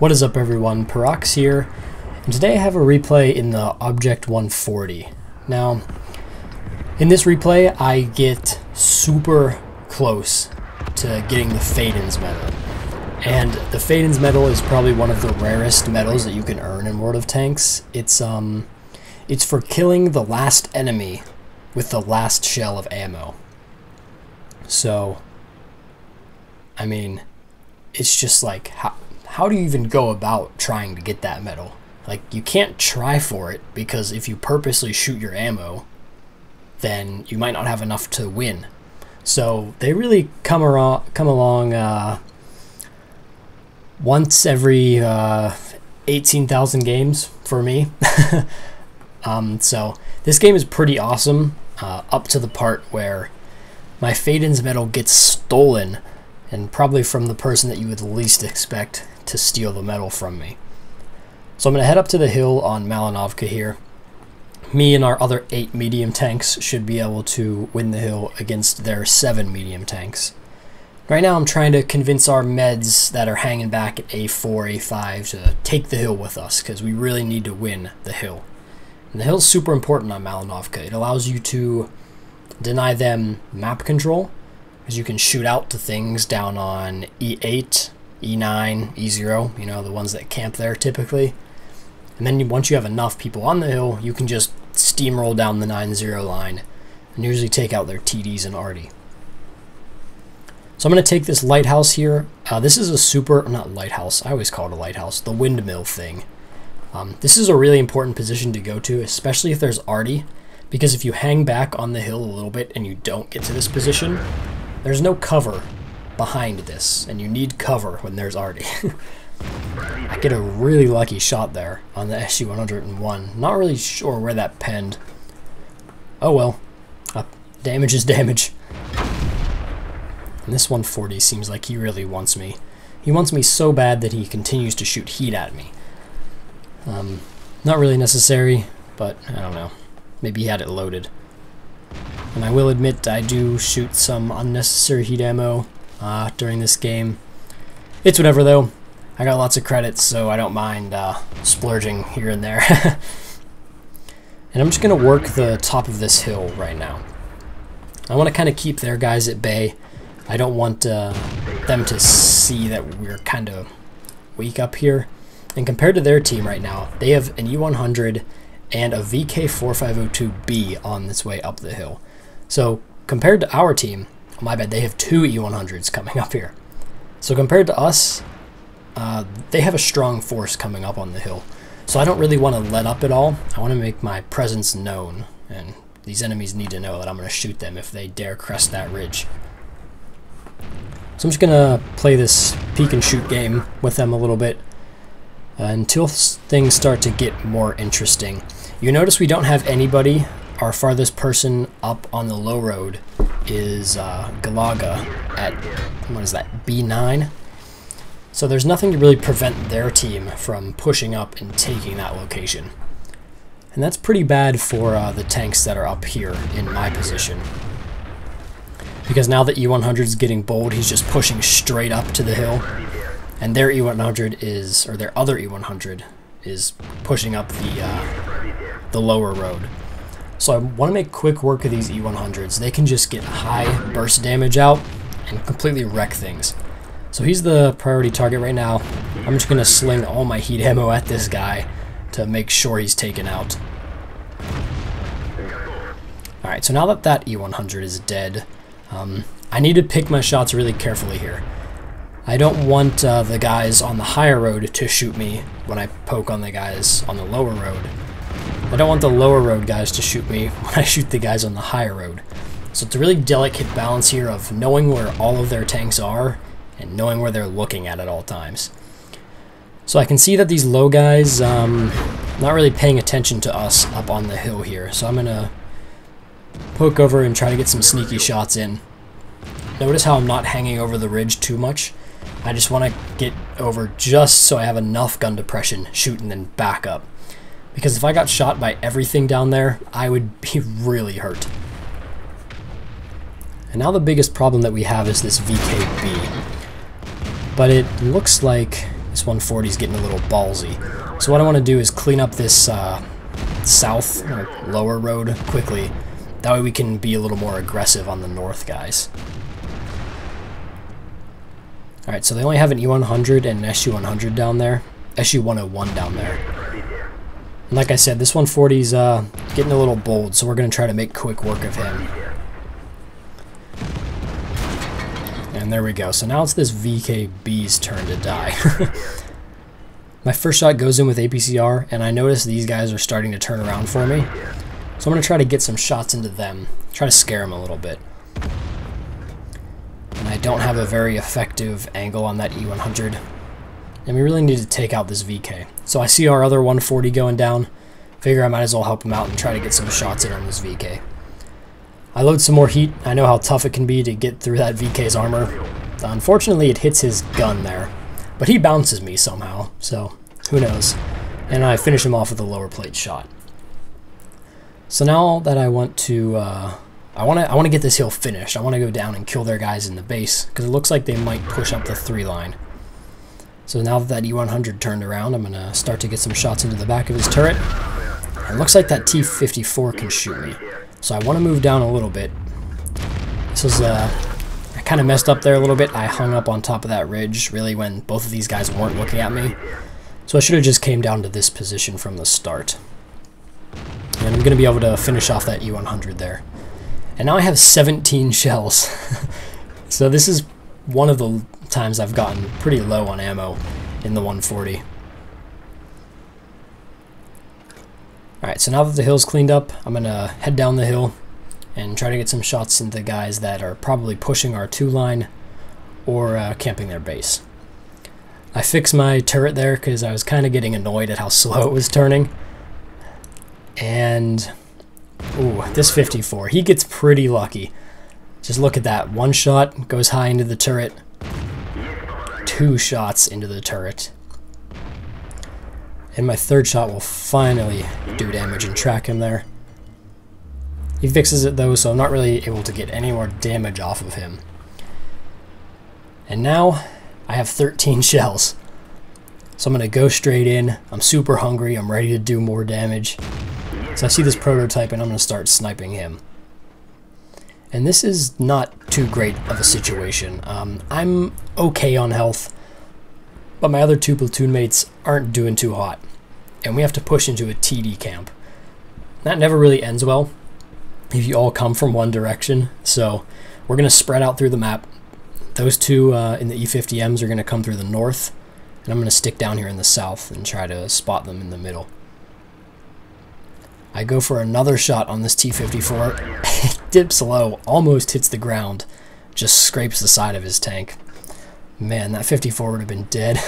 What is up everyone, Parox here, and today I have a replay in the Object 140. Now, in this replay I get super close to getting the Fadin's medal. And the Faden's medal is probably one of the rarest medals that you can earn in World of Tanks. It's for killing the last enemy with the last shell of ammo. So, I mean, it's just like, how do you even go about trying to get that medal? Like, you can't try for it, because if you purposely shoot your ammo, then you might not have enough to win. So they really come along once every 18,000 games for me. So this game is pretty awesome, up to the part where my Faden's medal gets stolen, and probably from the person that you would least expect to steal the medal from me. So I'm going to head up to the hill on Malinovka here. Me and our other 8 medium tanks should be able to win the hill against their 7 medium tanks. Right now I'm trying to convince our meds that are hanging back at A4, A5 to take the hill with us, because we really need to win the hill. And the hill's super important on Malinovka. It allows you to deny them map control, because you can shoot out to things down on E8, E9, E0, you know, the ones that camp there typically. And then once you have enough people on the hill, you can just steamroll down the 9-0 line and usually take out their TDs and arty. So I'm going to take this lighthouse here. This is a not lighthouse, I always call it a lighthouse, the windmill thing. This is a really important position to go to, especially if there's arty, because if you hang back on the hill a little bit and you don't get to this position, there's no cover behind this, and you need cover when there's arty. I get a really lucky shot there on the SU-101. Not really sure where that penned. Oh well, damage is damage. And this 140 seems like he really wants me. He wants me so bad that he continues to shoot heat at me. Not really necessary, but I don't know. Maybe he had it loaded. And I will admit I do shoot some unnecessary heat ammo during this game. It's whatever though. I got lots of credits, so I don't mind splurging here and there. And I'm just going to work the top of this hill right now. I want to kind of keep their guys at bay. I don't want them to see that we're kind of weak up here. And compared to their team right now, they have an E100 and a VK4502B on its way up the hill. So compared to our team, oh my bad, they have 2 E100s coming up here. So compared to us, they have a strong force coming up on the hill. So I don't really want to let up at all. I want to make my presence known, and these enemies need to know that I'm going to shoot them if they dare crest that ridge. So I'm just going to play this peek and shoot game with them a little bit until things start to get more interesting. You notice we don't have anybody. Our farthest person up on the low road is Galaga at, what is that, B9? So there's nothing to really prevent their team from pushing up and taking that location. And that's pretty bad for the tanks that are up here in my position. Because now that E100 is getting bold, he's just pushing straight up to the hill. And their E100 is, or their other E100 is pushing up the lower road. So I want to make quick work of these E100s. They can just get high burst damage out and completely wreck things. So he's the priority target right now. I'm just going to sling all my heat ammo at this guy to make sure he's taken out. Alright, so now that that E100 is dead, I need to pick my shots really carefully here. I don't want the guys on the higher road to shoot me when I poke on the guys on the lower road. I don't want the lower road guys to shoot me when I shoot the guys on the higher road. So it's a really delicate balance here of knowing where all of their tanks are and knowing where they're looking at all times. So I can see that these low guys not really paying attention to us up on the hill here. So I'm going to poke over and try to get some sneaky shots in. Notice how I'm not hanging over the ridge too much. I just want to get over just so I have enough gun depression, shoot and then back up. Because if I got shot by everything down there, I would be really hurt. And now the biggest problem that we have is this VKB. But it looks like This 140 is getting a little ballsy. So what I want to do is clean up this south or lower road quickly. That way we can be a little more aggressive on the north guys. Alright, so they only have an E100 and an SU-100 down there. SU-101 down there. And like I said, this 140's getting a little bold, so we're going to try to make quick work of him. And there we go. So now it's this VKB's turn to die. My first shot goes in with APCR, and I notice these guys are starting to turn around for me. So I'm going to try to get some shots into them. Try to scare them a little bit. And I don't have a very effective angle on that E100. And we really need to take out this VK. So I see our other 140 going down. Figure I might as well help him out and try to get some shots in on this VK. I load some more heat. I know how tough it can be to get through that VK's armor. Unfortunately, it hits his gun there. But he bounces me somehow, so who knows. And I finish him off with a lower plate shot. So now that I want to... I want to get this hill finished. I want to go down and kill their guys in the base, because it looks like they might push up the 3 line. So now that that E100 turned around, I'm going to start to get some shots into the back of his turret. It looks like that T-54 can shoot me. So I want to move down a little bit. This was, I kind of messed up there a little bit. I hung up on top of that ridge, really, when both of these guys weren't looking at me. So I should have just came down to this position from the start. And I'm going to be able to finish off that E100 there. And now I have 17 shells. So this is one of the times I've gotten pretty low on ammo in the 140. Alright, so now that the hill's cleaned up, I'm going to head down the hill and try to get some shots into guys that are probably pushing our 2 line or camping their base. I fixed my turret there because I was kind of getting annoyed at how slow it was turning. And, ooh, this 54, he gets pretty lucky. Just look at that. 1 shot goes high into the turret. 2 shots into the turret. And my 3rd shot will finally do damage and track him there. He fixes it though, so I'm not really able to get any more damage off of him. And now I have 13 shells. So I'm going to go straight in. I'm super hungry. I'm ready to do more damage. So I see this prototype and I'm going to start sniping him. And this is not too great of a situation. I'm okay on health, but my other 2 platoon mates aren't doing too hot. And we have to push into a TD camp. That never really ends well if you all come from one direction. So we're going to spread out through the map. Those 2 in the E50Ms are going to come through the north. And I'm going to stick down here in the south and try to spot them in the middle. I go for another shot on this T-54. It dips low, almost hits the ground, just scrapes the side of his tank. Man, that 54 would have been dead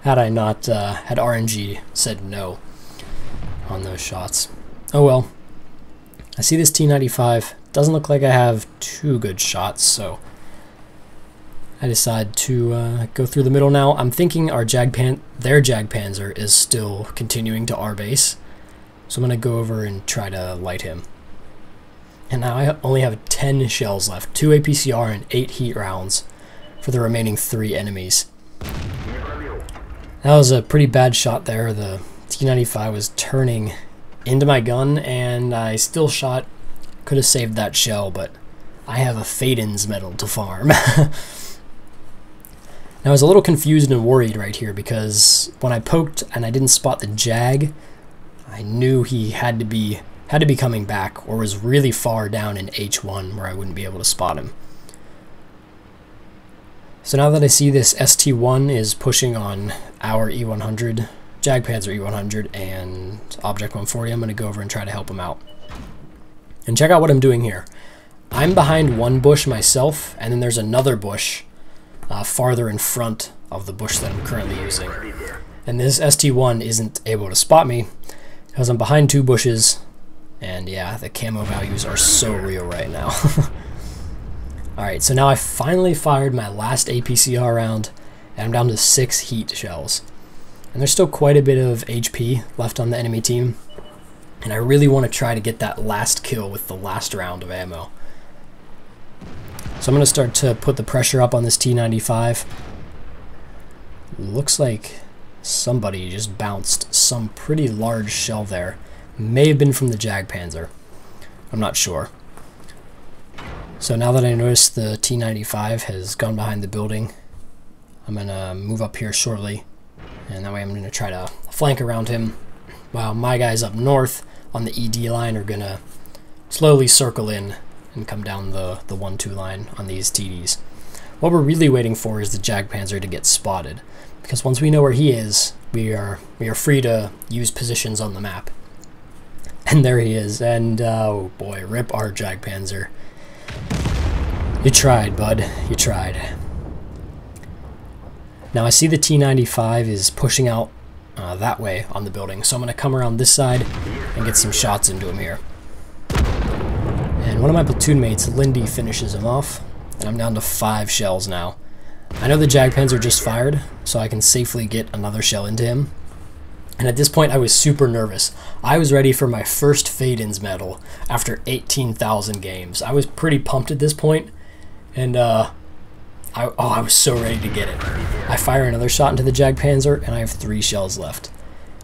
had I not had RNG said no on those shots. Oh well. I see this T-95. Doesn't look like I have 2 good shots, so I decide to go through the middle now. I'm thinking their Jagdpanzer is still continuing to our base. So I'm going to go over and try to light him. And now I only have 10 shells left. 2 APCR and 8 heat rounds for the remaining 3 enemies. That was a pretty bad shot there. The T-95 was turning into my gun and I still shot. Could have saved that shell, but I have a Fadin's medal to farm. Now I was a little confused and worried right here because when I poked and I didn't spot the Jag, I knew he had to be coming back or was really far down in H1 where I wouldn't be able to spot him. So now that I see this ST1 is pushing on our E100, Jagdpanzer E100 and Object 140, I'm going to go over and try to help him out. And check out what I'm doing here. I'm behind one bush myself, and then there's another bush farther in front of the bush that I'm currently using. And this ST1 isn't able to spot me because I'm behind 2 bushes, and yeah, the camo values are so real right now. Alright, so now I finally fired my last APCR round, and I'm down to 6 heat shells. And there's still quite a bit of HP left on the enemy team, and I really want to try to get that last kill with the last round of ammo. So I'm going to start to put the pressure up on this T-95. Looks like somebody just bounced some pretty large shell there. May have been from the Jagdpanzer. I'm not sure. So now that I noticed the T-95 has gone behind the building, I'm going to move up here shortly. And that way I'm going to try to flank around him, while my guys up north on the ED line are going to slowly circle in and come down the 1-2 line on these TDs. What we're really waiting for is the Jagdpanzer to get spotted, because once we know where he is, we are free to use positions on the map. And there he is, and oh boy, rip our Jagdpanzer. You tried, bud. You tried. Now I see the T-95 is pushing out that way on the building, so I'm going to come around this side and get some shots into him here. And one of my platoon mates, Lindy, finishes him off, and I'm down to 5 shells now. I know the Jagdpanzer just fired, so I can safely get another shell into him. And at this point I was super nervous. I was ready for my first Faden's medal after 18,000 games. I was pretty pumped at this point, and I was so ready to get it. I fire another shot into the Jagdpanzer, and I have 3 shells left.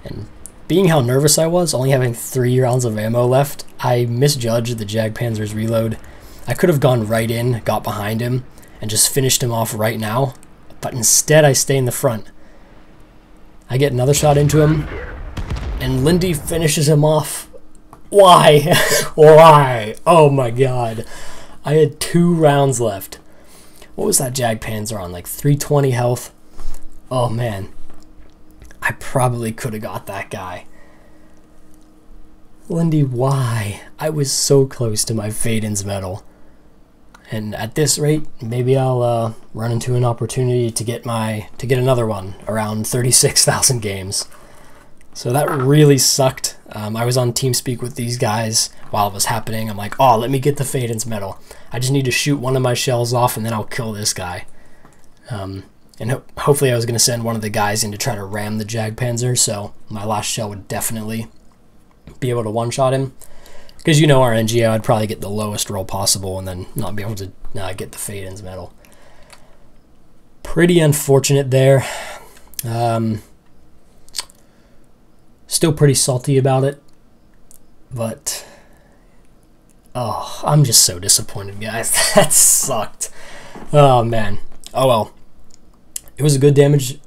And being how nervous I was, only having 3 rounds of ammo left, I misjudged the Jagdpanzer's reload. I could have gone right in, got behind him, and just finished him off right now, but instead I stay in the front. I get another shot into him, and Lindy finishes him off. Why? Why? Oh my god. I had 2 rounds left. What was that Jagdpanzer on? Like 320 health? Oh man. I probably could have got that guy. Lindy, why? I was so close to my Faden's medal. And at this rate, maybe I'll run into an opportunity to get another one around 36,000 games. So that really sucked. I was on TeamSpeak with these guys while it was happening. I'm like, oh, let me get the Faden's medal. I just need to shoot one of my shells off and then I'll kill this guy. And hopefully I was going to send one of the guys in to try to ram the Jagdpanzer, so my last shell would definitely be able to one-shot him. Because you know our NGO, I'd probably get the lowest roll possible and then not be able to get the Faden's medal. Pretty unfortunate there. Still pretty salty about it. But, oh, I'm just so disappointed, guys. That sucked. Oh, man. Oh, well. It was a good damage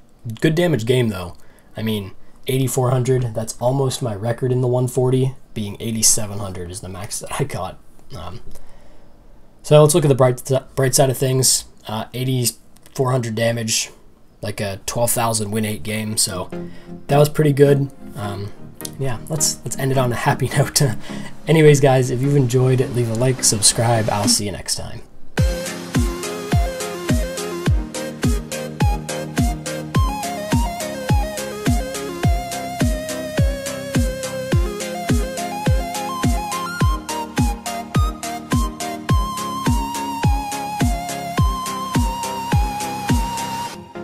game, though. I mean, 8,400, that's almost my record in the 140, being 8,700 is the max that I got. So let's look at the bright side of things. 8,400 damage, like a 12,000 win 8 game, so that was pretty good. Yeah, let's end it on a happy note. Anyways, guys, if you've enjoyed, leave a like, subscribe. I'll see you next time.